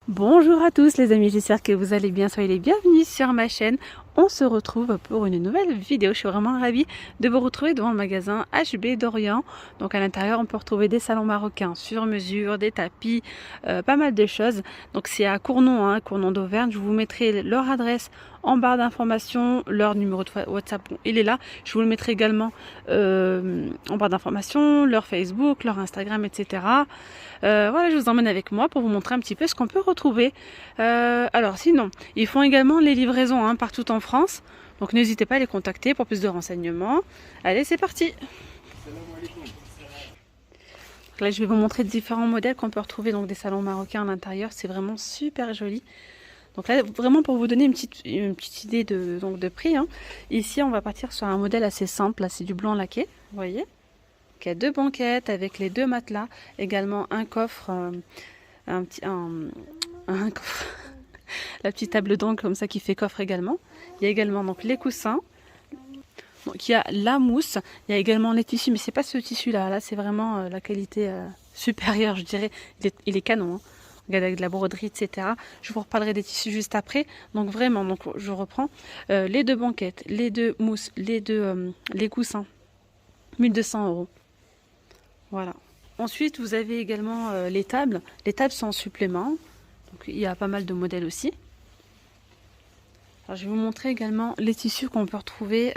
Bonjour à tous les amis, j'espère que vous allez bien, soyez les bienvenus sur ma chaîne. On se retrouve pour une nouvelle vidéo. Je suis vraiment ravie de vous retrouver devant le magasin HB d'Orient. Donc à l'intérieur, on peut retrouver des salons marocains sur mesure, des tapis, pas mal de choses. Donc c'est à Cournon, Cournon d'Auvergne. Je vous mettrai leur adresse en barre d'informations, leur numéro de WhatsApp, bon, il est là. Je vous le mettrai également en barre d'informations, leur Facebook, leur Instagram, etc. Voilà, je vous emmène avec moi pour vous montrer un petit peu ce qu'on peut retrouver. Alors sinon, ils font également les livraisons partout en France. Donc n'hésitez pas à les contacter pour plus de renseignements. Allez, c'est parti. Là, je vais vous montrer différents modèles qu'on peut retrouver, donc des salons marocains à l'intérieur. C'est vraiment super joli. Donc là, vraiment pour vous donner une petite idée de prix. Ici, on va partir sur un modèle assez simple. Là, c'est du blanc laqué, vous voyez. Il y a deux banquettes avec les deux matelas. Également un coffre, un coffre. La petite table d'encre comme ça qui fait coffre également. Il y a également donc les coussins. Donc il y a la mousse, il y a également les tissus, mais c'est pas ce tissu là, là c'est vraiment la qualité supérieure je dirais, il est canon. Regardez avec de la broderie etc. Je vous reparlerai des tissus juste après. Donc vraiment, donc je reprends les deux banquettes, les deux mousses, les coussins, 1200 euros. Voilà. Ensuite vous avez également les tables. Les tables sont en supplément, donc il y a pas mal de modèles aussi. Alors, je vais vous montrer également les tissus qu'on peut retrouver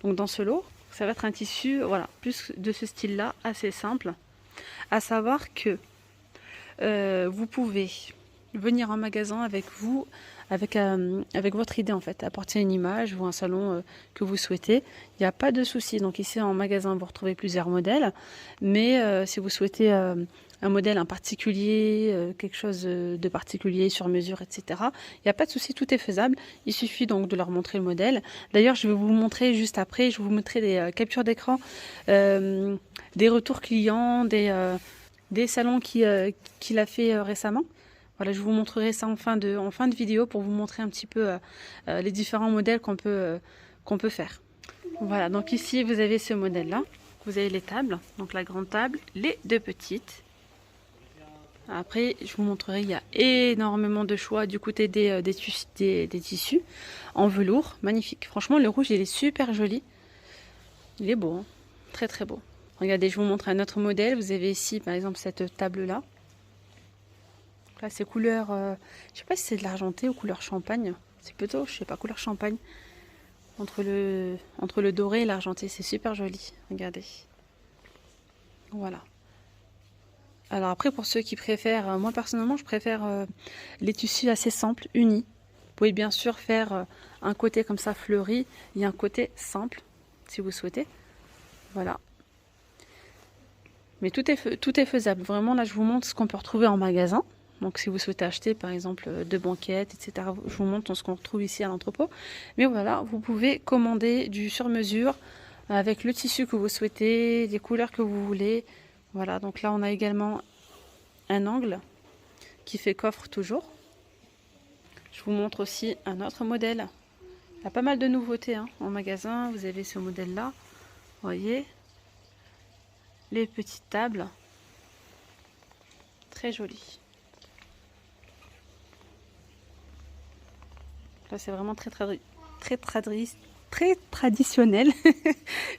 donc dans ce lot. Ça va être un tissu, voilà, plus de ce style-là, assez simple. À savoir que vous pouvez venir en magasin avec vous, avec votre idée en fait, apporter une image ou un salon que vous souhaitez. Il n'y a pas de souci. Donc ici en magasin, vous retrouvez plusieurs modèles, mais si vous souhaitez un modèle en particulier, quelque chose de particulier sur mesure, etc. Il n'y a pas de souci, tout est faisable. Il suffit donc de leur montrer le modèle. D'ailleurs, je vais vous montrer juste après, je vous montrer des captures d'écran, des retours clients, des salons qu'il a fait récemment. Voilà, je vous montrerai ça en fin de vidéo pour vous montrer un petit peu les différents modèles qu'on peut faire. Voilà, donc ici vous avez ce modèle-là. Vous avez les tables, donc la grande table, les deux petites. Après, je vous montrerai, il y a énormément de choix du côté des tissus en velours. Magnifique. Franchement, le rouge, il est super joli. Il est beau, très très beau. Regardez, je vous montre un autre modèle. Vous avez ici, par exemple, cette table-là. Là, c'est couleur, je sais pas si c'est de l'argenté ou couleur champagne. C'est plutôt, je sais pas, couleur champagne. Entre le doré et l'argenté, c'est super joli. Regardez. Voilà. Alors après, pour ceux qui préfèrent, moi personnellement, je préfère les tissus assez simples, unis. Vous pouvez bien sûr faire un côté comme ça fleuri et un côté simple, si vous souhaitez. Voilà. Mais tout est faisable. Vraiment, là, je vous montre ce qu'on peut retrouver en magasin. Donc si vous souhaitez acheter par exemple deux banquettes, etc., je vous montre ce qu'on retrouve ici à l'entrepôt. Mais voilà, vous pouvez commander du sur-mesure avec le tissu que vous souhaitez, les couleurs que vous voulez. Voilà, donc là on a également un angle qui fait coffre toujours. Je vous montre aussi un autre modèle. Il y a pas mal de nouveautés en magasin. Vous avez ce modèle-là, vous voyez, les petites tables, très jolies. Là, c'est vraiment très traditionnel.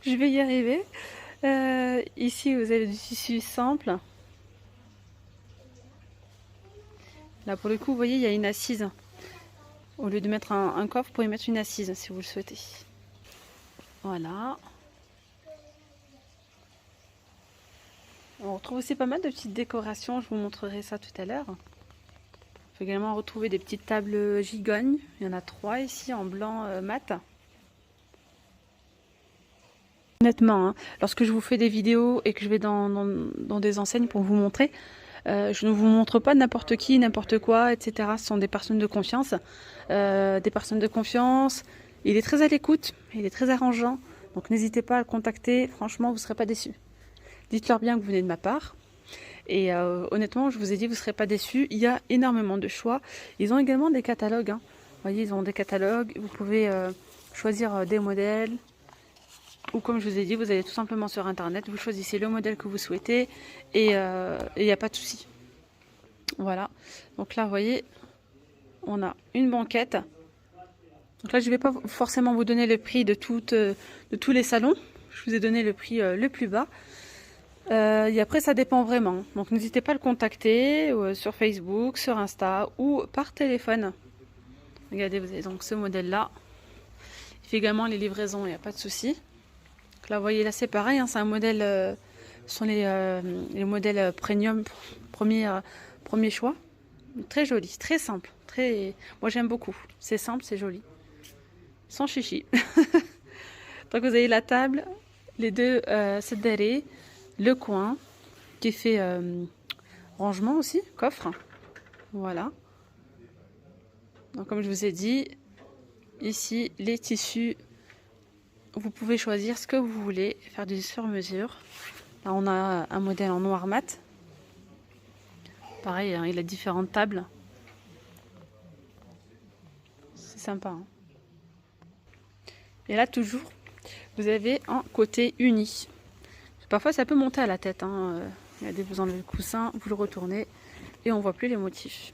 Je vais y arriver. Ici, vous avez du tissu simple. Là, pour le coup, vous voyez, il y a une assise. Au lieu de mettre un coffre, vous pouvez mettre une assise si vous le souhaitez. Voilà. On retrouve aussi pas mal de petites décorations. Je vous montrerai ça tout à l'heure. On peut également retrouver des petites tables gigognes. Il y en a 3 ici en blanc mat. Honnêtement, lorsque je vous fais des vidéos et que je vais dans des enseignes pour vous montrer, je ne vous montre pas n'importe qui, n'importe quoi, etc. Ce sont des personnes de confiance. Il est très à l'écoute, il est très arrangeant. Donc n'hésitez pas à le contacter. Franchement, vous ne serez pas déçus. Dites-leur bien que vous venez de ma part. Et honnêtement, je vous ai dit, vous ne serez pas déçus. Il y a énormément de choix. Ils ont également des catalogues. Vous voyez, ils ont des catalogues. Vous pouvez choisir des modèles. Ou comme je vous ai dit, vous allez tout simplement sur internet, vous choisissez le modèle que vous souhaitez et il n'y a pas de souci. Voilà. Donc là, vous voyez, on a une banquette. Donc là, je ne vais pas forcément vous donner le prix de tous les salons. Je vous ai donné le prix le plus bas. Et après, ça dépend vraiment. Donc n'hésitez pas à le contacter sur Facebook, sur Insta ou par téléphone. Regardez, vous avez donc ce modèle-là. Il fait également les livraisons, il n'y a pas de souci. Donc là, vous voyez, là, c'est pareil. Hein, c'est un modèle, ce sont les modèles premium, premier choix. Très joli, très simple. Moi, j'aime beaucoup. C'est simple, c'est joli. Sans chichi. Donc vous avez la table, les deux seddarés, le coin qui fait rangement aussi, coffre. Voilà. Donc comme je vous ai dit, ici les tissus, vous pouvez choisir ce que vous voulez, faire du sur-mesure. Là on a un modèle en noir mat. Pareil, hein, il a différentes tables. C'est sympa. Hein. Et là toujours, vous avez un côté uni. Parfois ça peut monter à la tête. Hein. Regardez, vous enlevez le coussin, vous le retournez et on voit plus les motifs.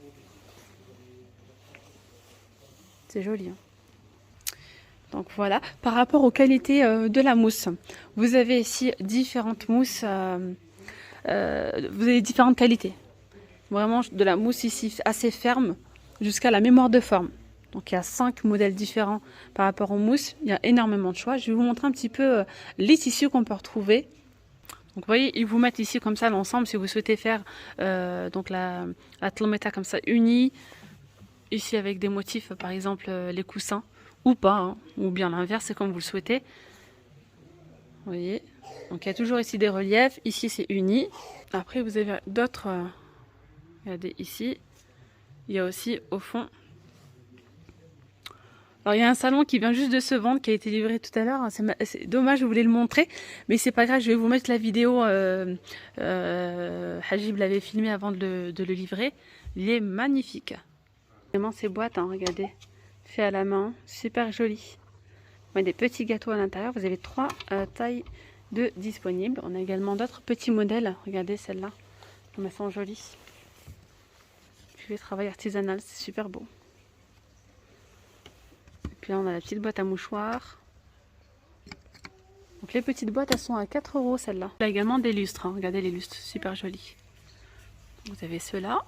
C'est joli. Hein. Donc voilà. Par rapport aux qualités de la mousse, vous avez ici différentes mousses. Vous avez différentes qualités. Vraiment de la mousse ici assez ferme jusqu'à la mémoire de forme. Donc il y a 5 modèles différents par rapport aux mousses. Il y a énormément de choix. Je vais vous montrer un petit peu les tissus qu'on peut retrouver. Donc vous voyez, ils vous mettent ici comme ça l'ensemble si vous souhaitez faire donc la tlometa comme ça unie. Ici avec des motifs, par exemple les coussins, ou pas, hein, ou bien l'inverse, c'est comme vous le souhaitez. Vous voyez, donc il y a toujours ici des reliefs, ici c'est uni. Après vous avez d'autres, regardez ici, il y a aussi au fond. Alors il y a un salon qui vient juste de se vendre, qui a été livré tout à l'heure, c'est dommage, je voulais le montrer, mais c'est pas grave, je vais vous mettre la vidéo, Hajib l'avait filmé avant de le livrer, il est magnifique. Vraiment ces boîtes, hein, regardez, fait à la main, super joli. On a des petits gâteaux à l'intérieur, vous avez 3 tailles de disponibles. On a également d'autres petits modèles, regardez celle-là, elles sont jolies. Je vais travail artisanal, c'est super beau. Et puis là on a la petite boîte à mouchoirs. Donc les petites boîtes elles sont à 4 € celle-là. Il y a également des lustres, hein, regardez les lustres, super jolis. Vous avez ceux-là.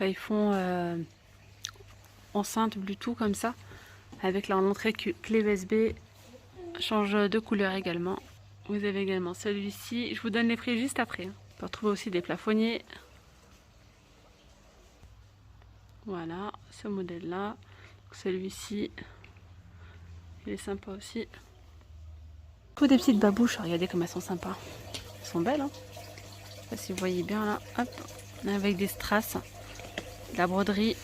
Là ils font enceinte Bluetooth comme ça avec l'entrée clé USB, change de couleur également. Vous avez également celui-ci, je vous donne les prix juste après. On peut retrouver aussi des plafonniers. Voilà, ce modèle là, celui-ci, il est sympa aussi. Pour des petites babouches, regardez comme elles sont sympas. Elles sont belles, hein. Je sais pas si vous voyez bien là, hop, avec des strass. La broderie,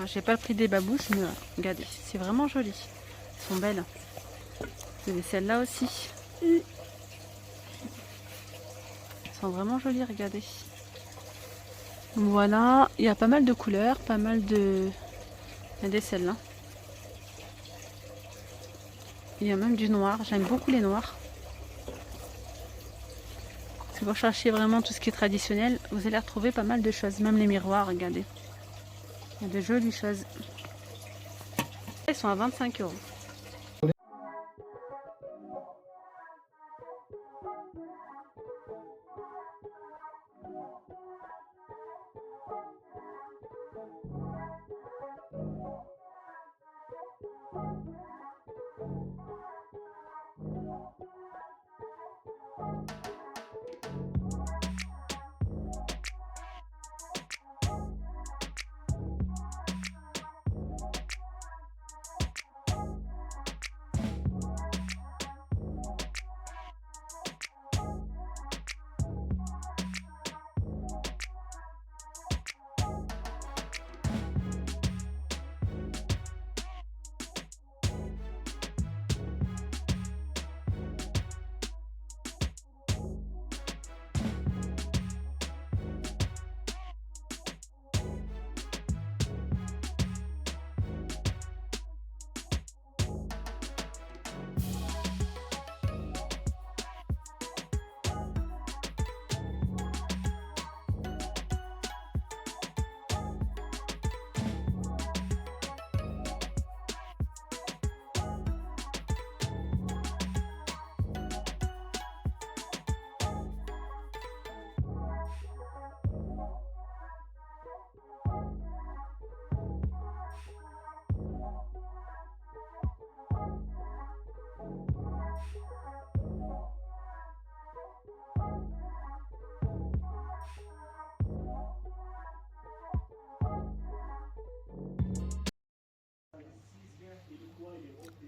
j'ai pas le prix des babouches, mais regardez, c'est vraiment joli. Elles sont belles. Vous avez celles-là aussi. Elles sont vraiment jolies, regardez. Voilà, il y a pas mal de couleurs, pas mal de... Regardez celle-là. Il y a même du noir, j'aime beaucoup les noirs. Si vous cherchez vraiment tout ce qui est traditionnel, vous allez retrouver pas mal de choses, même les miroirs, regardez. Il y a de jolies choses. Ils sont à 25 €.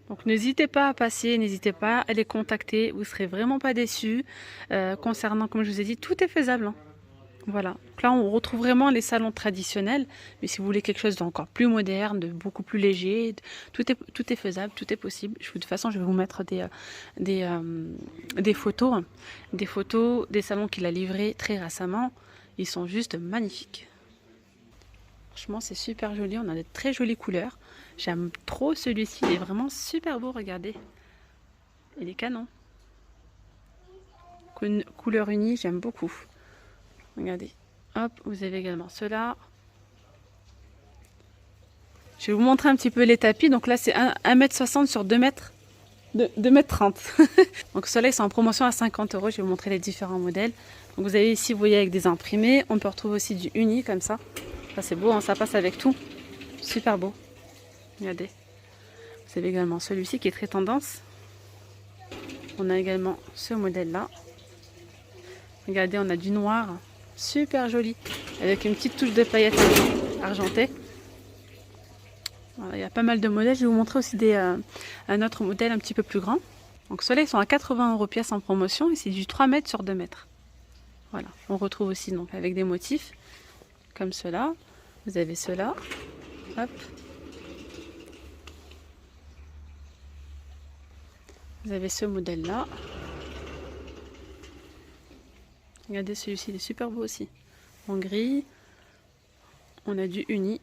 Donc n'hésitez pas à passer, n'hésitez pas à les contacter, vous ne serez vraiment pas déçus. Concernant, comme je vous ai dit, tout est faisable, hein. Voilà, donc là on retrouve vraiment les salons traditionnels, mais si vous voulez quelque chose d'encore plus moderne, de beaucoup plus léger, tout est faisable, tout est possible. De toute façon, je vais vous mettre des photos, des salons qu'il a livrés très récemment. Ils sont juste magnifiques. Franchement, c'est super joli, on a de très jolies couleurs. J'aime trop celui-ci, il est vraiment super beau, regardez. Il est canon. Couleur unie, j'aime beaucoup. Regardez, hop, vous avez également ceux-là. Je vais vous montrer un petit peu les tapis. Donc là, c'est 1,60 m sur 2 mètres. 2,30 m. Donc ceux-là, ils sont en promotion à 50 €. Je vais vous montrer les différents modèles. Donc vous avez ici, vous voyez, avec des imprimés. On peut retrouver aussi du uni comme ça. Ça, c'est beau, hein, ça passe avec tout. Super beau. Regardez. Vous avez également celui-ci qui est très tendance. On a également ce modèle-là. Regardez, on a du noir. Super joli, avec une petite touche de paillettes argentées. Voilà, il y a pas mal de modèles. Je vais vous montrer aussi un autre modèle un petit peu plus grand. Donc ceux-là, ils sont à 80 € pièce en promotion et c'est du 3 mètres sur 2 mètres. Voilà, on retrouve aussi donc avec des motifs comme ceux-là. Vous avez ceux-là. Hop. Vous avez ce modèle-là. Regardez, celui-ci, il est super beau aussi. En gris, on a du uni.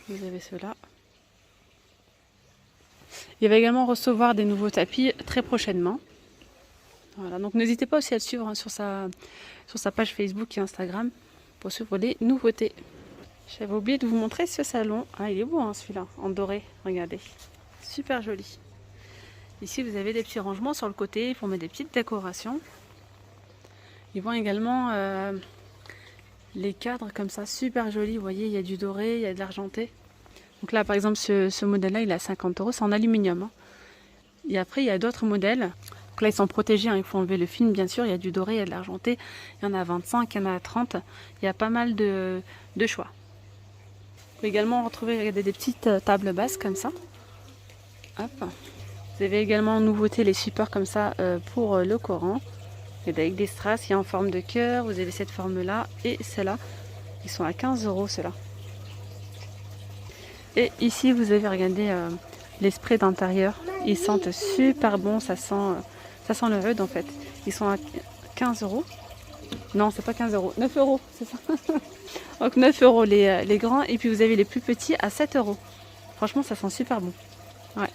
Vous avez cela. Il va également recevoir des nouveaux tapis très prochainement. Voilà, donc n'hésitez pas aussi à le suivre, hein, sur sa page Facebook et Instagram pour suivre les nouveautés. J'avais oublié de vous montrer ce salon. Ah, il est beau, hein, celui-là, en doré. Regardez, super joli. Ici, vous avez des petits rangements sur le côté pour mettre des petites décorations. Ils vont également les cadres comme ça, super jolis. Vous voyez, il y a du doré, il y a de l'argenté. Donc là, par exemple, ce modèle-là, il est à 50 €. C'est en aluminium, hein. Et après, il y a d'autres modèles. Donc là, ils sont protégés, hein. Il faut enlever le film, bien sûr. Il y a du doré, il y a de l'argenté. Il y en a à 25, il y en a à 30. Il y a pas mal de choix. Vous pouvez également retrouver, regardez, des petites tables basses comme ça. Hop. Vous avez également en nouveauté les supports comme ça pour le Coran. Et avec des strass, il y a en forme de cœur. Vous avez cette forme-là et celle-là. Ils sont à 15 € ceux-là. Et ici, vous avez regardé les sprays d'intérieur. Ils sentent super bon. Ça sent le oud en fait. Ils sont à 15 €. Non, c'est pas 15 €. 9 €, c'est ça. Donc 9 € les grands. Et puis vous avez les plus petits à 7 €. Franchement, ça sent super bon. Ouais.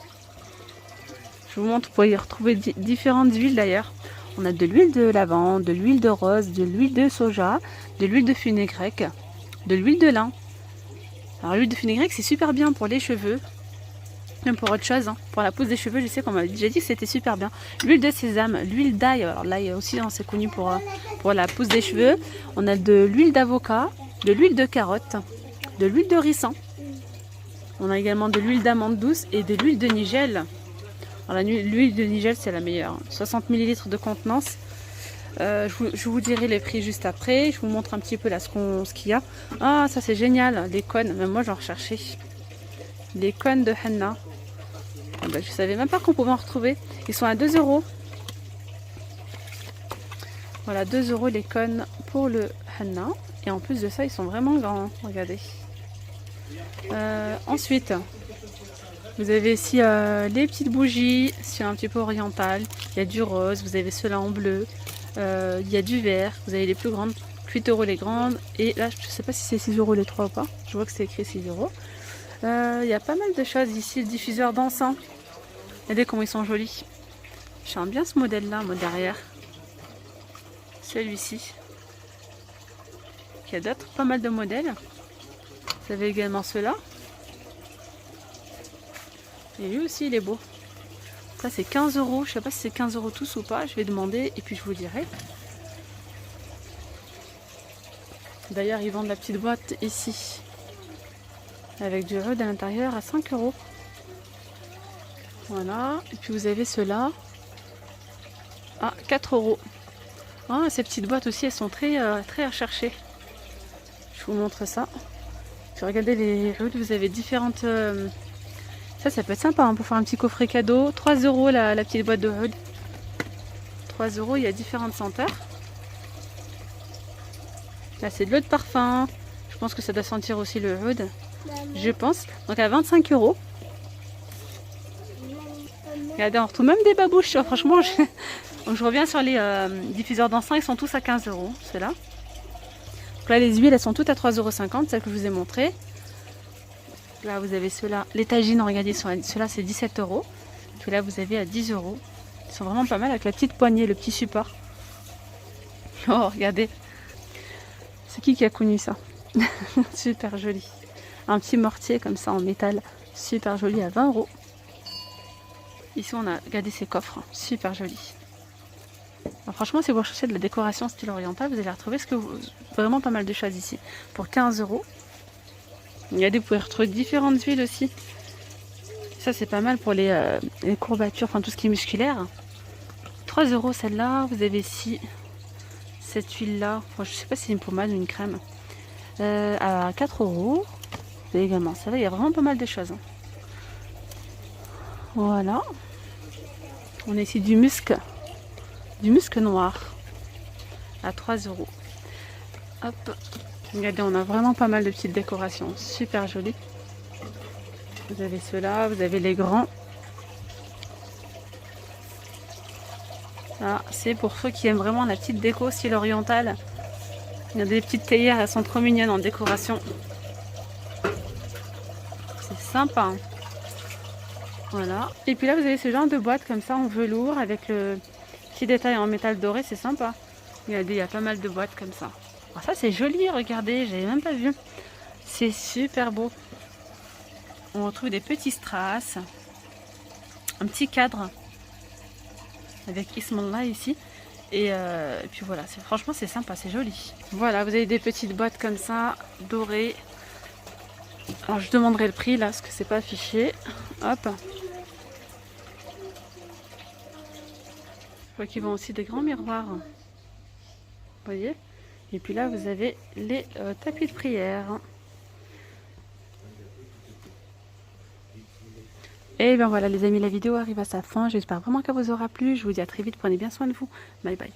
Je vous montre, vous pouvez y retrouver différentes huiles d'ailleurs. On a de l'huile de lavande, de l'huile de rose, de l'huile de soja, de l'huile de fenugrec, de l'huile de lin. Alors l'huile de fenugrec, c'est super bien pour les cheveux, même pour autre chose, hein. Pour la pousse des cheveux, je sais qu'on m'a déjà dit que c'était super bien. L'huile de sésame, l'huile d'ail, alors l'ail aussi, hein, c'est connu pour la pousse des cheveux. On a de l'huile d'avocat, de l'huile de carotte, de l'huile de ricin. On a également de l'huile d'amande douce et de l'huile de nigel. L'huile de nigel, c'est la meilleure. 60 ml de contenance. Je vous dirai les prix juste après. Je vous montre un petit peu là ce qu'il y a. Ah, ça c'est génial, les cônes. Même moi, j'en recherchais. Les cônes de henna. Ah ben, je ne savais même pas qu'on pouvait en retrouver. Ils sont à 2 €. Voilà, 2 € les cônes pour le henna. Et en plus de ça, ils sont vraiment grands. Regardez. Ensuite, vous avez ici les petites bougies. C'est un petit peu oriental. Il y a du rose. Vous avez ceux-là en bleu. Il y a du vert. Vous avez les plus grandes. 8 € les grandes. Et là, je ne sais pas si c'est 6 € les 3 ou pas. Je vois que c'est écrit 6 €. Il y a pas mal de choses ici. Le diffuseur d'encens. Regardez comment ils sont jolis. J'aime bien ce modèle-là, moi, derrière. Celui-ci. Il y a d'autres, pas mal de modèles. Vous avez également ceux-là. Et lui aussi, il est beau. Ça, c'est 15 €. Je ne sais pas si c'est 15 € tous ou pas. Je vais demander et puis je vous dirai. D'ailleurs, ils vendent la petite boîte ici. Avec du oud à l'intérieur à 5 €. Voilà. Et puis vous avez ceux-là à 4 €. Ah, ces petites boîtes aussi, elles sont très recherchées. Je vous montre ça. Puis regardez les ouds, vous avez différentes Ça peut être sympa hein, pour faire un petit coffret cadeau. 3 € la petite boîte de oud. 3 €, il y a différentes senteurs. Là, c'est de l'eau de parfum. Je pense que ça doit sentir aussi le oud. Je pense. Donc à 25 €. Regardez, on retrouve même des babouches. Oh, franchement, donc, je reviens sur les diffuseurs d'encens. Ils sont tous à 15 €. Ceux-là. Donc là, les huiles, elles sont toutes à 3,50 €. Celles que je vous ai montrées. Là, vous avez ceux-là. Les tagines, regardez, ceux-là, c'est 17 €. Puis là, vous avez à 10 €. Ils sont vraiment pas mal avec la petite poignée, le petit support. Oh, regardez. C'est qui a connu ça? Super joli. Un petit mortier comme ça en métal. Super joli à 20 €. Ici, on a, regardez ces coffres. Super joli. Alors, franchement, si vous recherchez de la décoration style oriental, vous allez retrouver vraiment pas mal de choses ici. Pour 15 €. Regardez, vous pouvez retrouver différentes huiles aussi. Ça, c'est pas mal pour les courbatures, enfin tout ce qui est musculaire. 3 € celle-là. Vous avez ici cette huile-là. Enfin, je sais pas si c'est une pommade ou une crème. À 4 €. Vous avez également celle-là. Il y a vraiment pas mal de choses. Hein. Voilà. On a ici du musc noir à 3 €. Hop. Regardez, on a vraiment pas mal de petites décorations. Super jolies. Vous avez ceux-là, vous avez les grands. Là, c'est pour ceux qui aiment vraiment la petite déco style oriental. Il y a des petites théières, elles sont trop mignonnes en décoration. C'est sympa. Hein. Voilà. Et puis là, vous avez ce genre de boîte comme ça en velours avec le petit détail en métal doré, c'est sympa. Regardez, il y a pas mal de boîtes comme ça. Alors ça, c'est joli, regardez, j'avais même pas vu. C'est super beau. On retrouve des petits strass, un petit cadre avec Ismallah ici. Et puis voilà, franchement c'est sympa, c'est joli. Voilà, vous avez des petites boîtes comme ça, dorées. Alors je demanderai le prix là, parce que c'est pas affiché. Hop. Je vois qu'ils vont aussi des grands miroirs. Vous voyez? Et puis là vous avez les tapis de prière. Et bien voilà les amis, la vidéo arrive à sa fin. J'espère vraiment qu'elle vous aura plu. Je vous dis à très vite, prenez bien soin de vous. Bye bye.